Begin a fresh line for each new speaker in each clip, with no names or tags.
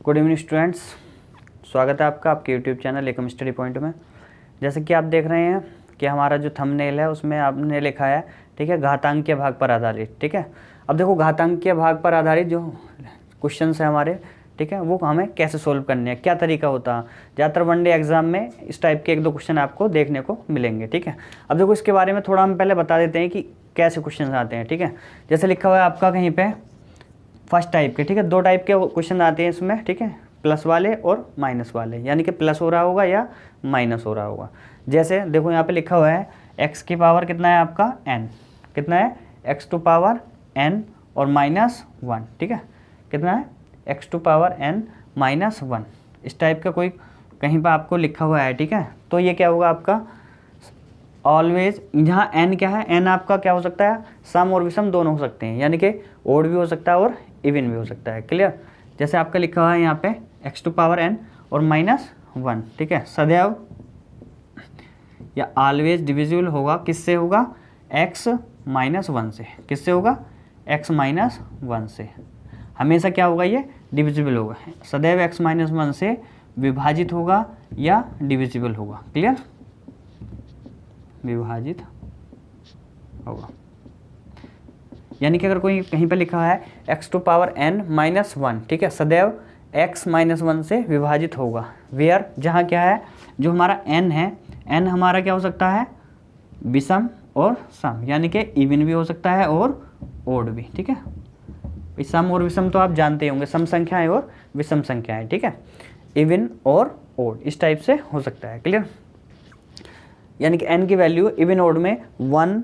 Good evening students, स्वागत है आपका आपके यूट्यूब चैनल एकम स्टडी पॉइंट में। जैसे कि आप देख रहे हैं कि हमारा जो थंबनेल है उसमें आपने लिखा है, ठीक है, घातांकीय भाग पर आधारित। ठीक है, अब देखो घातांकीय भाग पर आधारित जो क्वेश्चंस है हमारे, ठीक है, वो हमें कैसे सोल्व करने हैं, क्या तरीका होता है। ज़्यादातर वनडे एग्जाम में इस टाइप के 1-2 क्वेश्चन आपको देखने को मिलेंगे। ठीक है, अब देखो इसके बारे में थोड़ा हम पहले बता देते हैं कि कैसे क्वेश्चन आते हैं। ठीक है, जैसे लिखा हुआ है आपका कहीं पे फर्स्ट टाइप के, ठीक है, 2 टाइप के क्वेश्चन आते हैं इसमें। ठीक है, प्लस वाले और माइनस वाले, यानी कि प्लस हो रहा होगा या माइनस हो रहा होगा। जैसे देखो यहाँ पे लिखा हुआ है x की पावर कितना है आपका n, कितना है x टू पावर n और -1। ठीक है, कितना है x टू पावर n -1। इस टाइप का कोई कहीं पर आपको लिखा हुआ है। ठीक है, तो ये क्या होगा आपका ऑलवेज, यहाँ n क्या है, n आपका क्या हो सकता है, सम और विषम दोनों हो सकते हैं, यानी कि ओड भी हो सकता है और इवन भी हो सकता है। क्लियर, जैसे आपका लिखा हुआ है यहाँ पे x टू पावर n और -1। ठीक है, सदैव या ऑलवेज डिविजिबल होगा, किससे होगा, x -1 से। किससे होगा, x -1 से। हमेशा क्या होगा, ये डिविजिबल होगा, सदैव x -1 से विभाजित होगा या डिविजिबल होगा। क्लियर, विभाजित होगा, यानी कि अगर कोई कहीं पे लिखा है x टू पावर n -1, ठीक है, सदैव x -1 से विभाजित होगा। वेयर, जहाँ क्या है, जो हमारा n है, n हमारा क्या हो सकता है, विषम और सम, यानी कि इवन भी हो सकता है और ओड भी। ठीक है, सम और विषम तो आप जानते होंगे, सम संख्याएं और विषम संख्याएं। ठीक है, इवन और ओड इस टाइप से हो सकता है। क्लियर, यानी कि n की वैल्यू इवन ओड में 1,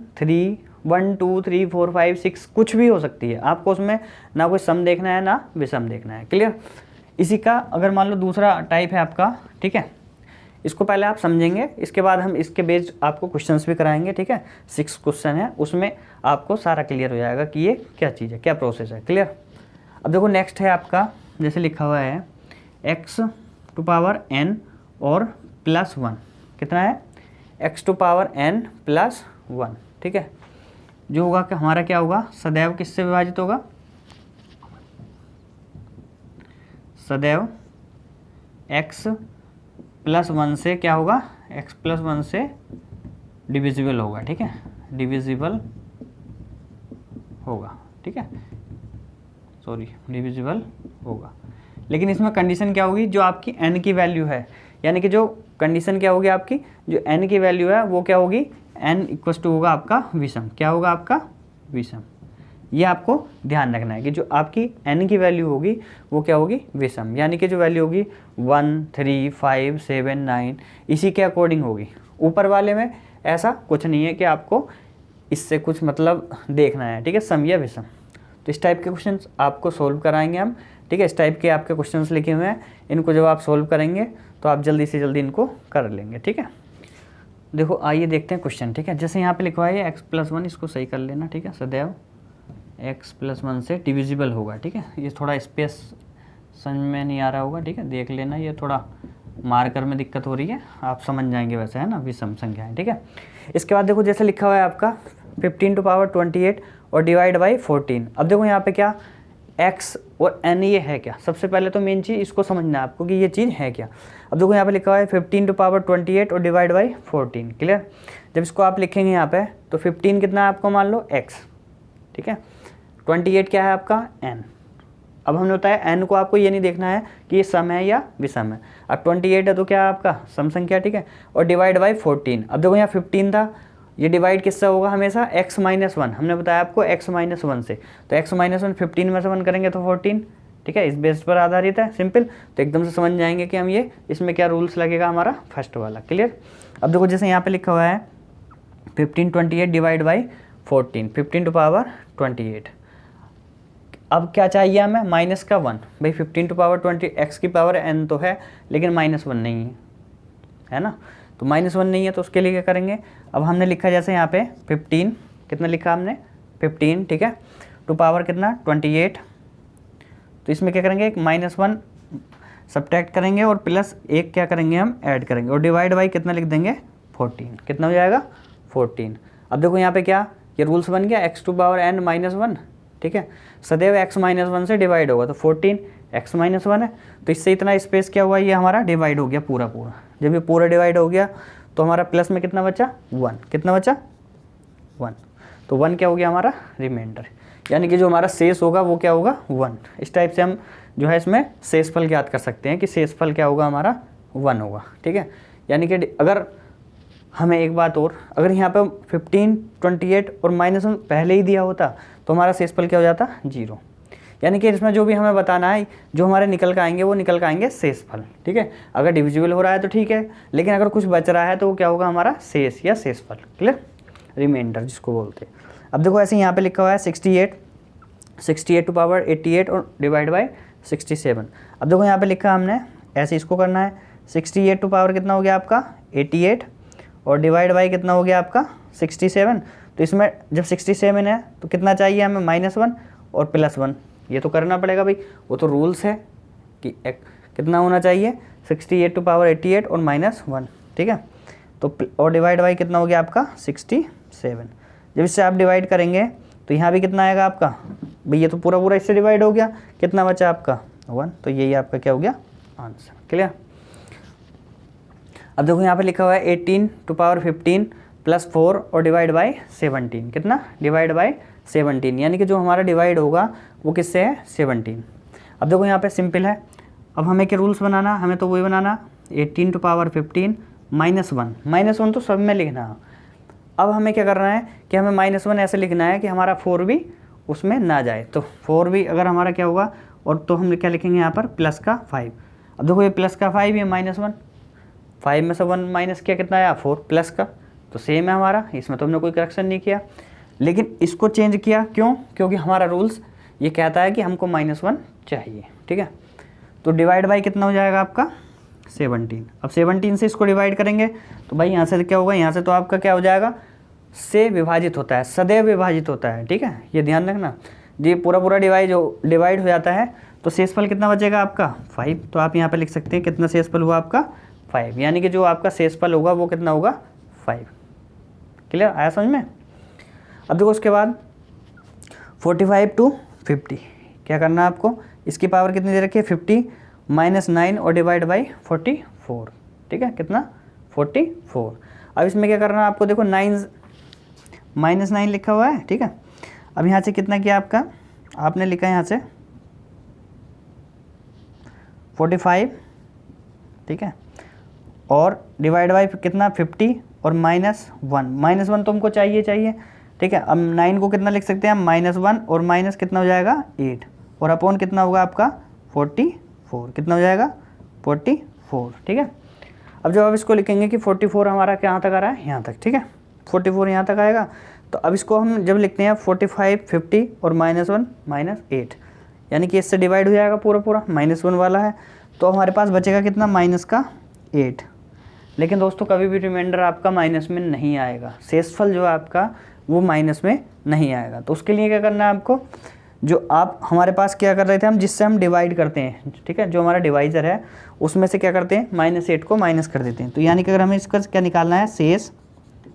2, 3, 4, 5, 6 कुछ भी हो सकती है। आपको उसमें ना कोई सम देखना है ना विषम देखना है। क्लियर, इसी का अगर मान लो दूसरा टाइप है आपका, ठीक है, इसको पहले आप समझेंगे, इसके बाद हम इसके बेस्ड आपको क्वेश्चंस भी कराएंगे। ठीक है, 6 क्वेश्चन है, उसमें आपको सारा क्लियर हो जाएगा कि ये क्या चीज़ है, क्या प्रोसेस है। क्लियर, अब देखो नेक्स्ट है आपका, जैसे लिखा हुआ है x टू पावर n और +1, कितना है, x टू पावर n +1। ठीक है, जो होगा कि हमारा क्या होगा, सदैव किससे विभाजित होगा, सदैव x +1 से क्या होगा, x +1 से डिविजिबल होगा। ठीक है, डिविजिबल होगा। ठीक है, सॉरी, डिविजिबल होगा, लेकिन इसमें कंडीशन क्या होगी, जो आपकी n की वैल्यू है, यानी कि जो कंडीशन क्या होगी आपकी, जो n की वैल्यू है वो क्या होगी, n इक्वल टू होगा आपका विषम। क्या होगा आपका विषम, ये आपको ध्यान रखना है कि जो आपकी n की वैल्यू होगी वो क्या होगी, विषम, यानी कि जो वैल्यू होगी 1, 3, 5, 7, 9 इसी के अकॉर्डिंग होगी। ऊपर वाले में ऐसा कुछ नहीं है कि आपको इससे कुछ मतलब देखना है। ठीक है, सम या विषम। तो इस टाइप के क्वेश्चन आपको सोल्व कराएंगे हम। ठीक है, इस टाइप के आपके क्वेश्चंस लिखे हुए हैं, इनको जब आप सोल्व करेंगे तो आप जल्दी से जल्दी इनको कर लेंगे। ठीक है, देखो आइए देखते हैं क्वेश्चन। ठीक है, जैसे यहाँ पे लिखवा है x +1, इसको सही कर लेना। ठीक है, सदैव x +1 से डिविजिबल होगा। ठीक है, ये थोड़ा स्पेस समझ में नहीं आ रहा होगा, ठीक है, देख लेना, ये थोड़ा मार्कर में दिक्कत हो रही है, आप समझ जाएंगे वैसे, है ना, विषम संख्याएं। ठीक है, इसके बाद देखो जैसे लिखा हुआ है आपका 15 टू पावर 28 और डिवाइड बाई 14। अब देखो यहाँ पे क्या x और n ये है क्या, सबसे पहले तो मेन चीज़ इसको समझना है आपको कि ये चीज़ है क्या। अब देखो यहाँ पे लिखा हुआ है 15 टू पावर 28 और डिवाइड बाई 14। क्लियर, जब इसको आप लिखेंगे यहाँ पे तो 15 कितना है आपको, मान लो x, ठीक है, 28 क्या है आपका n। अब हमने बताया n को आपको ये नहीं देखना है कि ये सम है या विषम है। अब 28 है तो क्या है आपका सम संख्या। ठीक है, और डिवाइड बाई 14। अब देखो यहाँ 15 था, ये डिवाइड किससे होगा, हमेशा x -1, हमने बताया आपको x -1 से, तो x -1 15 में से 1 करेंगे तो 14। ठीक है, इस बेस पर आधारित है, सिंपल, तो एकदम से समझ जाएंगे कि हम ये इसमें क्या रूल्स लगेगा हमारा फर्स्ट वाला। क्लियर, अब देखो जैसे यहाँ पे लिखा हुआ है 15 28 डिवाइड बाई 14, 15 टू पावर 28। अब क्या चाहिए हमें, माइनस का 1। भाई 15 टू पावर 20, x की पावर n तो है लेकिन -1 नहीं है ना, तो -1 नहीं है तो उसके लिए क्या करेंगे। अब हमने लिखा जैसे यहाँ पे 15, कितना लिखा हमने 15, ठीक है, टू पावर कितना 28, तो इसमें क्या करेंगे, एक -1 सब्ट्रैक्ट करेंगे और प्लस एक क्या करेंगे हम ऐड करेंगे, और डिवाइड बाई कितना लिख देंगे 14, कितना हो जाएगा 14। अब देखो यहाँ पे क्या ये रूल्स बन गया, x टू पावर n -1, ठीक है, सदैव x -1 से डिवाइड होगा तो 14 x माइनस 1 है, तो इससे इतना स्पेस क्या हुआ, ये हमारा डिवाइड हो गया पूरा पूरा। जब ये पूरा डिवाइड हो गया तो हमारा प्लस में कितना बचा, 1, कितना बचा 1, तो 1 क्या हो गया हमारा रिमाइंडर, यानी कि जो हमारा शेष होगा वो क्या होगा 1। इस टाइप से हम जो है इसमें शेषफल ज्ञात कर सकते हैं कि शेषफल क्या होगा हमारा 1 होगा, ठीक है। यानी कि अगर हमें एक बात और, अगर यहाँ पे 15, 28 और -1 पहले ही दिया होता तो हमारा शेषफल क्या हो जाता 0। यानी कि इसमें जो भी हमें बताना है, जो हमारे निकल के आएंगे वो निकल के आएंगे शेषफल, ठीक है। अगर डिविजिबल हो रहा है तो ठीक है, लेकिन अगर कुछ बच रहा है तो वो क्या होगा हमारा शेष या शेषफल, क्लियर, रिमाइंडर जिसको बोलते हैं। अब देखो ऐसे यहाँ पे लिखा हुआ है 68 टू पावर 88 और डिवाइड बाई 67। अब देखो यहाँ पे लिखा हमने ऐसे इसको करना है, 68 टू पावर कितना हो गया आपका 88 और डिवाइड बाई कितना हो गया आपका 67। तो इसमें जब 67 है तो कितना चाहिए हमें -1 और +1, ये तो करना पड़ेगा भाई, वो तो रूल्स है कि कितना होना चाहिए 68 टू पावर 88 और -1, ठीक है। तो और डिवाइड बाई कितना हो गया आपका 67। जब इससे आप डिवाइड करेंगे तो यहाँ भी कितना आएगा आपका भाई, ये तो पूरा पूरा इससे डिवाइड हो गया, कितना बचा आपका 1, तो यही आपका क्या हो गया आंसर, क्लियर। अब देखो यहाँ पे लिखा हुआ है 18 टू पावर 15 +4 और डिवाइड बाई 17, कितना डिवाइड बाई 17, यानी कि जो हमारा डिवाइड होगा वो किससे है 17। अब देखो यहाँ पे सिंपल है, अब हमें क्या रूल्स बनाना, हमें तो वही बनाना 18 टू पावर 15 -1 तो सब में लिखना है। अब हमें क्या करना है कि हमें -1 ऐसे लिखना है कि हमारा 4 भी उसमें ना जाए, तो 4 भी अगर हमारा क्या होगा, और तो हम क्या लिखेंगे यहाँ पर प्लस का 5। अब देखो ये प्लस का 5 ये -1, 5 में से 1 माइनस किया कितना आया 4 प्लस का, तो सेम है हमारा, इसमें तो हमने कोई करेक्शन नहीं किया, लेकिन इसको चेंज किया क्यों, क्योंकि हमारा रूल्स ये कहता है कि हमको -1 चाहिए, ठीक है। तो डिवाइड बाई कितना हो जाएगा आपका 17। अब 17 से इसको डिवाइड करेंगे तो भाई यहाँ से क्या होगा, यहाँ से तो आपका क्या हो जाएगा, से विभाजित होता है, सदैव विभाजित होता है, ठीक है, ये ध्यान रखना। ये पूरा पूरा डिवाइड हो जाता है तो शेषफल कितना बचेगा आपका 5, तो आप यहाँ पे लिख सकते हैं कितना शेषफल हुआ आपका 5, यानी कि जो आपका शेषफल होगा वो कितना होगा 5, क्लियर आया समझ में। अब देखो उसके बाद 45 टू 50 क्या करना है आपको, इसकी पावर कितनी दे रखी है 50 -9 और डिवाइड बाई 44, ठीक है, कितना 44। अब इसमें क्या करना है आपको, देखो -9 लिखा हुआ है, ठीक है। अब यहाँ से कितना किया आपका, आपने लिखा है यहाँ से 45, ठीक है, और डिवाइड बाई कितना 50 और -1 तो हमको चाहिए, ठीक है। अब 9 को कितना लिख सकते हैं हम -1 और माइनस कितना हो जाएगा 8 और अपॉन कितना होगा आपका 44, कितना हो जाएगा 44, ठीक है। अब जब आप इसको लिखेंगे कि 44 हमारा कहाँ तक आ रहा है, यहाँ तक, ठीक है, 44 यहाँ तक आएगा। तो अब इसको हम जब लिखते हैं 45, 50 और -1 -8, यानी कि इससे डिवाइड हो जाएगा पूरा पूरा, -1 वाला है, तो हमारे पास बचेगा कितना -8। लेकिन दोस्तों कभी भी रिमाइंडर आपका माइनस में नहीं आएगा, शेषफल जो है आपका वो माइनस में नहीं आएगा। तो उसके लिए क्या करना है आपको, जो आप हमारे पास क्या कर रहे थे हम, जिससे हम डिवाइड करते हैं, ठीक है, जो हमारा डिवाइजर है उसमें से क्या करते हैं -8 को माइनस कर देते हैं। तो यानी कि अगर हमें इसका क्या निकालना है, शेष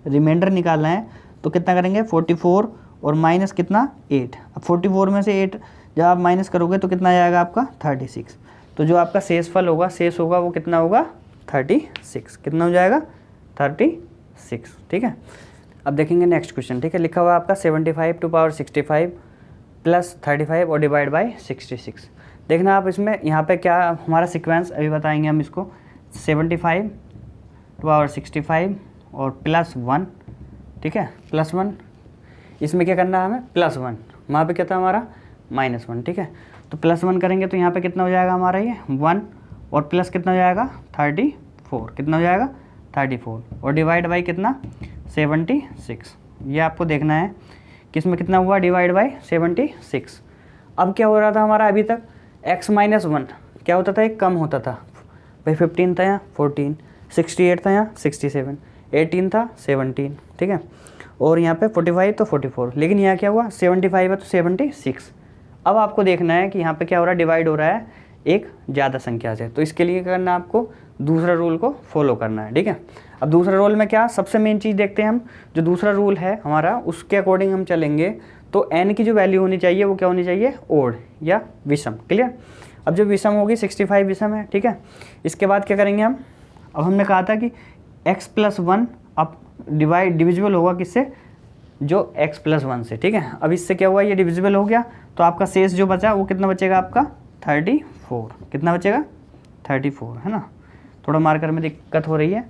रिमाइंडर निकालना है, तो कितना करेंगे 44 और माइनस कितना 8। अब 44 में से 8 जब आप माइनस करोगे तो कितना आएगा आपका 36। तो जो आपका शेषफल होगा, शेष होगा वो कितना होगा 36, कितना हो जाएगा 36, ठीक है। अब देखेंगे नेक्स्ट क्वेश्चन, ठीक है, लिखा हुआ आपका 75 टू पावर 65 +35 और डिवाइड बाई 66। देखना आप इसमें यहाँ पे क्या हमारा सीक्वेंस अभी बताएंगे हम इसको, 75 टू पावर 65 और +1, ठीक है, +1, इसमें क्या करना है हमें +1, वहाँ पे क्या था हमारा -1, ठीक है। तो +1 करेंगे तो यहाँ पे कितना हो जाएगा हमारा ये 1 और प्लस कितना हो जाएगा 34, कितना हो जाएगा 34 और डिवाइड बाई कितना 76। ये आपको देखना है कि इसमें कितना हुआ डिवाइड बाई 76। अब क्या हो रहा था हमारा, अभी तक x -1 क्या होता था, एक कम होता था भाई, 15 था यहाँ 14, 68 था यहाँ 67, 18 था 17, ठीक है, और यहाँ पे 45 तो 44, लेकिन यहाँ क्या हुआ 75 है तो 76। अब आपको देखना है कि यहाँ पे क्या हो रहा है, डिवाइड हो रहा है एक ज़्यादा संख्या से, तो इसके लिए क्या करना है आपको, दूसरा रूल को फॉलो करना है, ठीक है। अब दूसरा रूल में क्या, सबसे मेन चीज़ देखते हैं हम, जो दूसरा रूल है हमारा उसके अकॉर्डिंग हम चलेंगे, तो n की जो वैल्यू होनी चाहिए वो क्या होनी चाहिए, ओड या विषम, क्लियर। अब जो विषम होगी 65 विषम है, ठीक है। इसके बाद क्या करेंगे हम, अब हमने कहा था कि x+1 अब डिविजिबल होगा किससे, जो x+1 से, ठीक है। अब इससे क्या हुआ, ये डिविजिबल हो गया, तो आपका शेष जो बचा वो कितना बचेगा आपका 34, कितना बचेगा 34, है ना। थोड़ा मार्कर में दिक्कत हो रही है,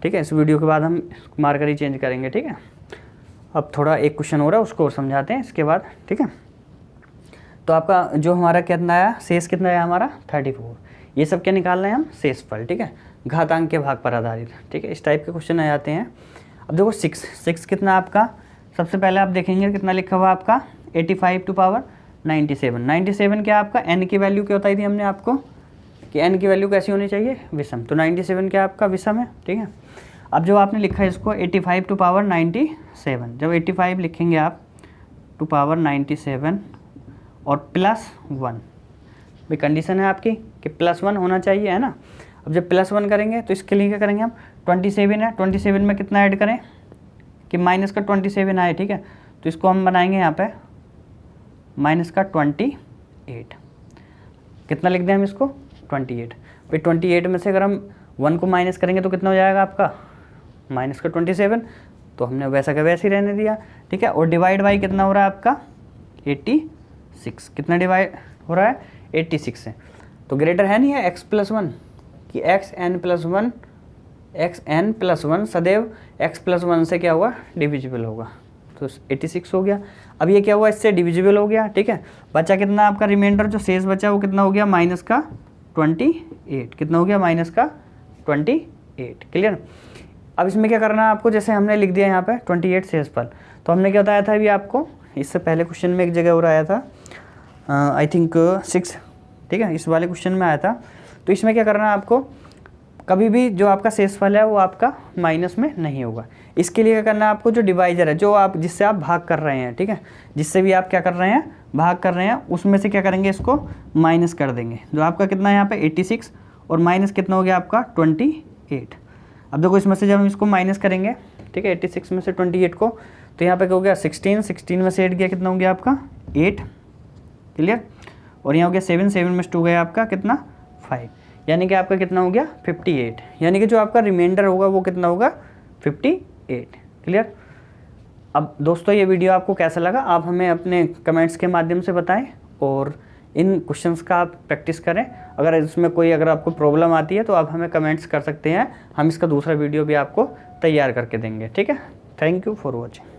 ठीक है। इस वीडियो के बाद हम मार्कर ही चेंज करेंगे, ठीक है। अब थोड़ा एक क्वेश्चन हो रहा है उसको और समझाते हैं इसके बाद, ठीक है। तो आपका जो हमारा कितना आया, शेष कितना आया हमारा 34। ये सब क्या निकाल रहे हैं हम, शेषफल, ठीक है, घातांक के भाग पर आधारित, ठीक है। इस टाइप के क्वेश्चन आ जाते हैं। अब देखो 6 कितना आपका, सबसे पहले आप देखेंगे कितना लिखा हुआ आपका 85/97। 97 क्या आपका n की वैल्यू क्या बताई थी हमने आपको कि n की वैल्यू कैसी होनी चाहिए, विषम। तो 97 क्या आपका विषम है, ठीक है। अब जो आपने लिखा है इसको 85/97, जब 85 लिखेंगे आप 2/97 और +1, भाई कंडीशन है आपकी कि +1 होना चाहिए, है ना। अब जब +1 करेंगे तो इसके लिए क्या करेंगे हम, 27 है, 27 में कितना ऐड करें कि माइनस का 27 आए, ठीक है। तो इसको हम बनाएंगे यहाँ पे माइनस का 28, कितना लिख दें हम इसको 28। भाई 28 में से अगर हम 1 को माइनस करेंगे तो कितना हो जाएगा आपका माइनस का 27, तो हमने वैसा का वैसे ही रहने दिया, ठीक है। और डिवाइड बाई कितना हो रहा है आपका 86, कितना डिवाइड हो रहा है 86 से, तो ग्रेटर है नहीं है x+1 कि xn+1 सदैव x+1 से क्या हुआ डिविजिबल होगा, तो 86 हो गया। अब ये क्या हुआ, इससे डिविजिबल हो गया, ठीक है। बचा कितना आपका रिमाइंडर, जो शेष बचा वो कितना हो गया माइनस का 28, कितना हो गया माइनस का 28, क्लियर। अब इसमें क्या करना है आपको, जैसे हमने लिख दिया यहाँ पे 28 शेषफल, तो हमने क्या बताया था अभी आपको, इससे पहले क्वेश्चन में एक जगह और आया था आई थिंक 6, ठीक है, इस वाले क्वेश्चन में आया था। तो इसमें क्या करना है आपको, कभी भी जो आपका शेषफल है वो आपका माइनस में नहीं होगा। इसके लिए क्या करना है आपको, जो डिवाइजर है, जो आप जिससे आप भाग कर रहे हैं, ठीक है, जिससे भी आप क्या कर रहे हैं भाग कर रहे हैं, उसमें से क्या करेंगे इसको माइनस कर देंगे। जो आपका कितना है यहाँ पे 86 और माइनस कितना हो गया आपका 28। अब देखो इसमें से जब हम इसको माइनस करेंगे, ठीक है, 86 में से 28 को, तो यहाँ पे क्या हो गया 16 में से 8 गया, कितना हो गया आपका 8, क्लियर। और यहाँ हो गया 7 में से 2 गया आपका कितना 5, यानी कि आपका कितना हो गया 58, यानी कि जो आपका रिमाइंडर होगा वो कितना होगा 58, क्लियर। अब दोस्तों ये वीडियो आपको कैसा लगा, आप हमें अपने कमेंट्स के माध्यम से बताएं और इन क्वेश्चंस का आप प्रैक्टिस करें। अगर इसमें कोई अगर आपको प्रॉब्लम आती है तो आप हमें कमेंट्स कर सकते हैं, हम इसका दूसरा वीडियो भी आपको तैयार करके देंगे, ठीक है। Thank you for watching.